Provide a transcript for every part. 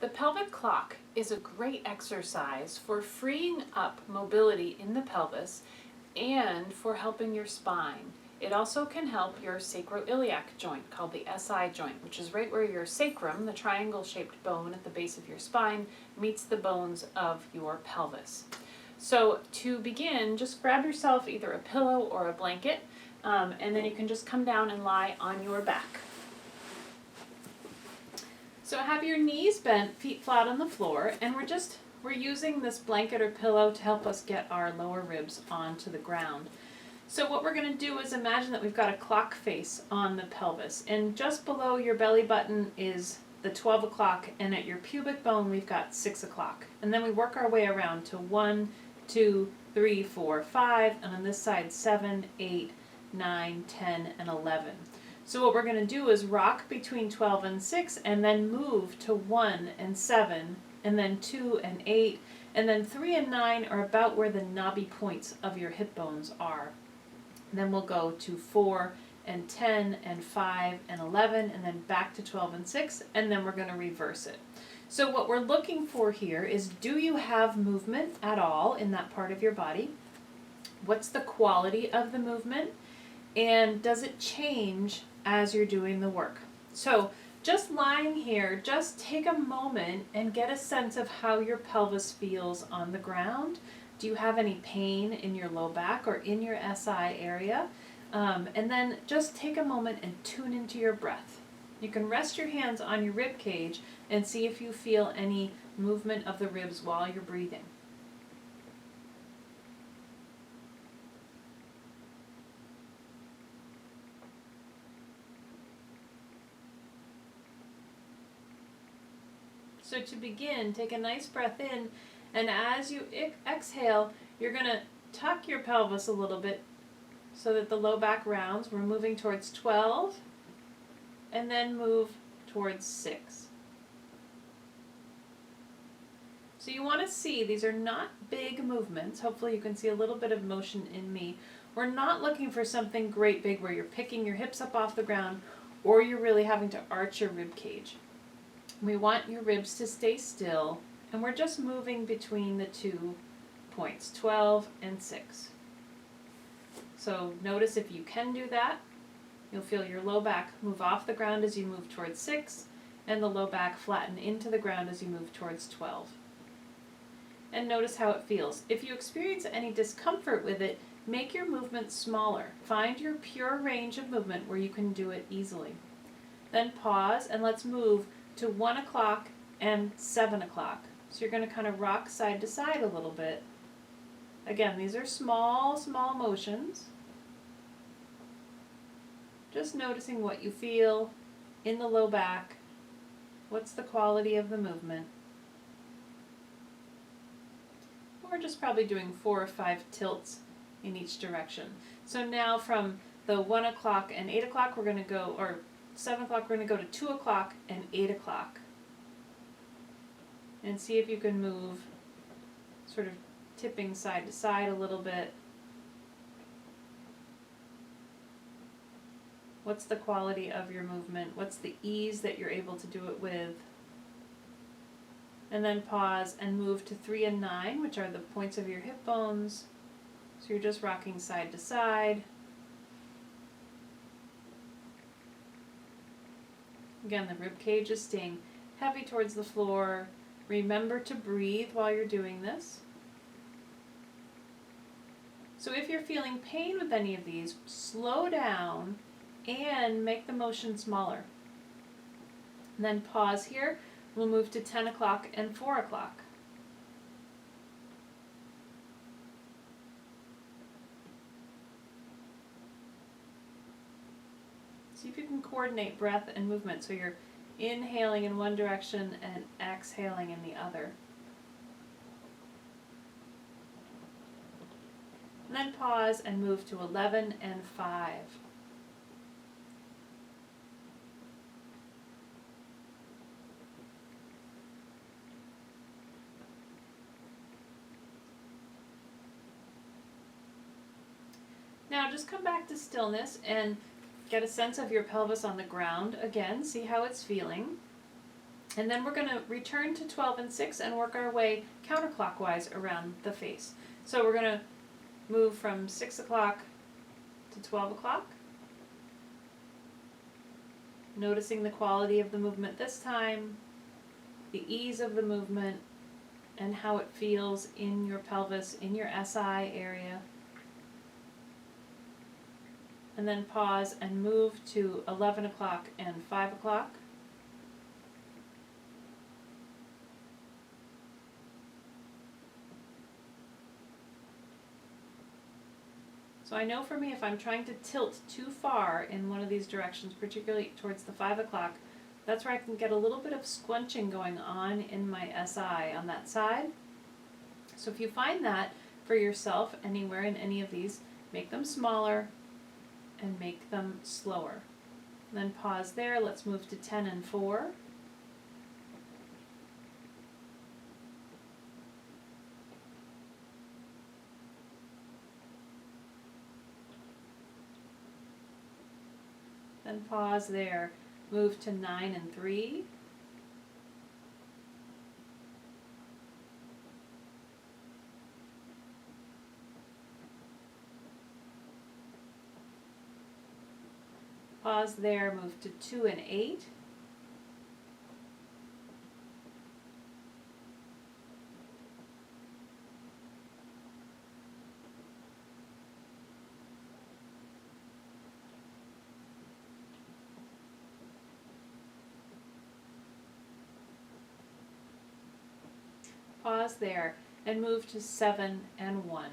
The pelvic clock is a great exercise for freeing up mobility in the pelvis and for helping your spine. It also can help your sacroiliac joint, called the SI joint, which is right where your sacrum, the triangle-shaped bone at the base of your spine, meets the bones of your pelvis. So to begin, just grab yourself either a pillow or a blanket, and then you can just come down and lie on your back. So have your knees bent, feet flat on the floor, and we're using this blanket or pillow to help us get our lower ribs onto the ground. So what we're going to do is imagine that we've got a clock face on the pelvis, and just below your belly button is the 12 o'clock, and at your pubic bone we've got 6 o'clock. And then we work our way around to 1, 2, 3, 4, 5, and on this side 7, 8, 9, 10, and 11. So what we're going to do is rock between 12 and 6 and then move to 1 and 7 and then 2 and 8 and then 3 and 9 are about where the knobby points of your hip bones are. And then we'll go to 4 and 10 and 5 and 11 and then back to 12 and 6 and then we're going to reverse it. So what we're looking for here is, do you have movement at all in that part of your body? What's the quality of the movement? And does it change as you're doing the work? So just lying here, just take a moment and get a sense of how your pelvis feels on the ground. Do you have any pain in your low back or in your SI area? And then just take a moment and tune into your breath. You can rest your hands on your rib cage and see if you feel any movement of the ribs while you're breathing. So to begin, take a nice breath in, and as you exhale, you're going to tuck your pelvis a little bit so that the low back rounds. We're moving towards 12, and then move towards 6. So you want to see, these are not big movements. Hopefully you can see a little bit of motion in me. We're not looking for something great big where you're picking your hips up off the ground or you're really having to arch your rib cage. We want your ribs to stay still, and we're just moving between the 2 points, 12 and 6. So notice if you can do that, you'll feel your low back move off the ground as you move towards 6, and the low back flatten into the ground as you move towards 12. And notice how it feels. If you experience any discomfort with it, make your movement smaller. Find your pure range of movement where you can do it easily. Then pause, and let's move to 1 o'clock and 7 o'clock. So you're going to kind of rock side to side a little bit. Again, these are small motions. Just noticing what you feel in the low back. What's the quality of the movement? We're just probably doing 4 or 5 tilts in each direction. So now from the 1 o'clock and 8 o'clock we're going to go, or 7 o'clock, we're going to go to 2 o'clock and 8 o'clock. And see if you can move, sort of tipping side to side a little bit. What's the quality of your movement? What's the ease that you're able to do it with? And then pause and move to 3 and 9, which are the points of your hip bones. So you're just rocking side to side. Again, the rib cage is staying heavy towards the floor. Remember to breathe while you're doing this. So if you're feeling pain with any of these, slow down and make the motion smaller. And then pause here. We'll move to 10 o'clock and 4 o'clock. See if you can coordinate breath and movement so you're inhaling in one direction and exhaling in the other. And then pause and move to 11 and 5. Now just come back to stillness and get a sense of your pelvis on the ground again. See how it's feeling. And then we're going to return to 12 and 6 and work our way counterclockwise around the face. So we're going to move from 6 o'clock to 12 o'clock. Noticing the quality of the movement this time, the ease of the movement, and how it feels in your pelvis, in your SI area. And then pause and move to 11 o'clock and 5 o'clock. So I know for me, if I'm trying to tilt too far in one of these directions, particularly towards the 5 o'clock, that's where I can get a little bit of squunching going on in my SI on that side. So if you find that for yourself anywhere in any of these, make them smaller and make them slower. And then pause there. Let's move to 10 and 4. Then pause there. Move to 9 and 3. Pause there, move to 2 and 8. Pause there and move to 7 and 1.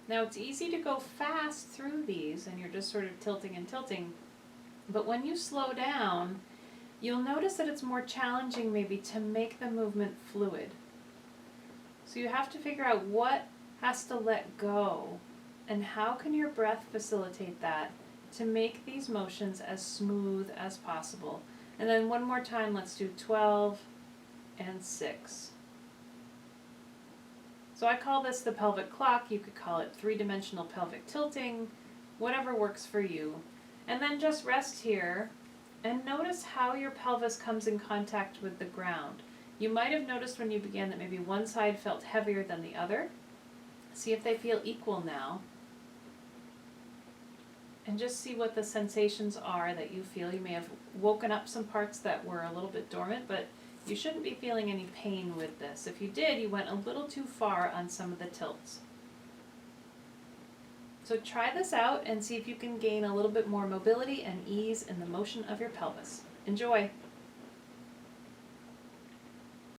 Now it's easy to go fast through these and you're just sort of tilting and tilting, but when you slow down, you'll notice that it's more challenging maybe to make the movement fluid. So you have to figure out what has to let go and how can your breath facilitate that to make these motions as smooth as possible. And then one more time, let's do 12 and 6. So I call this the pelvic clock. You could call it three-dimensional pelvic tilting, whatever works for you. And then just rest here and notice how your pelvis comes in contact with the ground. You might have noticed when you began that maybe one side felt heavier than the other. See if they feel equal now. And just see what the sensations are that you feel. You may have woken up some parts that were a little bit dormant, but you shouldn't be feeling any pain with this. If you did, you went a little too far on some of the tilts. So try this out and see if you can gain a little bit more mobility and ease in the motion of your pelvis. Enjoy!